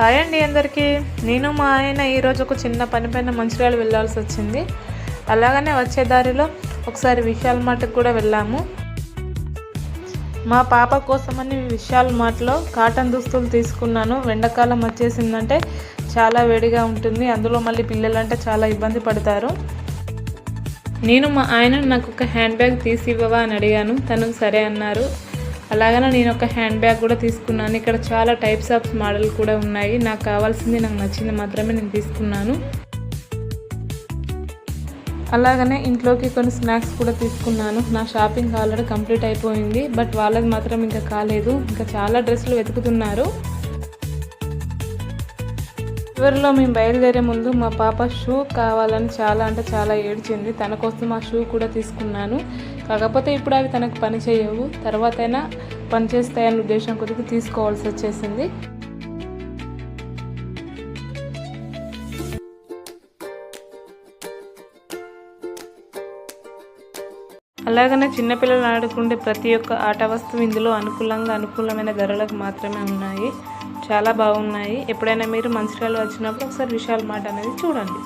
Hi అండి అందరికీ. నేను మా ఆయన ఈరోజు ఒక చిన్న పని పైన మంచిర్యాల వెళ్ళాల్సి వచ్చింది. అలాగనే వచ్చే దారిలో ఒకసారి విశాల్ మార్ట్కి కూడా వెళ్ళాము. మా పాప కోసమని విశాల్ మార్ట్లో కాటన్ దుస్తులు తీసుకున్నాను. ఎండాకాలం వచ్చేసిందంటే చాలా వేడిగా ఉంటుంది, అందులో మళ్ళీ పిల్లలంటే చాలా ఇబ్బంది పడతారు. నేను మా ఆయన నాకు ఒక హ్యాండ్ బ్యాగ్ తీసి ఇవ్వవా అని అడిగాను. తను సరే అన్నారు. అలాగనే నేను ఒక హ్యాండ్ బ్యాగ్ కూడా తీసుకున్నాను. ఇక్కడ చాలా టైప్స్ ఆఫ్ మోడల్ కూడా ఉన్నాయి. నాకు కావాల్సింది, నాకు నచ్చింది మాత్రమే నేను తీసుకున్నాను. అలాగనే ఇంట్లోకి కొన్ని స్నాక్స్ కూడా తీసుకున్నాను. నా షాపింగ్ ఆల్రెడీ కంప్లీట్ అయిపోయింది, బట్ వాళ్ళది మాత్రం ఇంకా కాలేదు. ఇంకా చాలా డ్రెస్సులు వెతుకుతున్నారు. చివరిలో మేము బయలుదేరే ముందు మా పాప షూ కావాలని చాలా ఏడ్చింది. తన కోసం ఆ షూ కూడా తీసుకున్నాను. కాకపోతే ఇప్పుడు అవి తనకు పని చేయవు, తర్వాతైనా పని చేస్తాయన్న ఉద్దేశం కొద్దిగా తీసుకోవాల్సి వచ్చేసింది. అలాగనే చిన్నపిల్లలు ఆడుకుంటే ప్రతి ఒక్క ఆట వస్తువు ఇందులో అనుకూలమైన ధరలకు మాత్రమే ఉన్నాయి. చాలా బాగున్నాయి. ఎప్పుడైనా మీరు మంచిర్యాల వచ్చినప్పుడు ఒకసారి విశాల్ మార్ట్ అనేది చూడండి.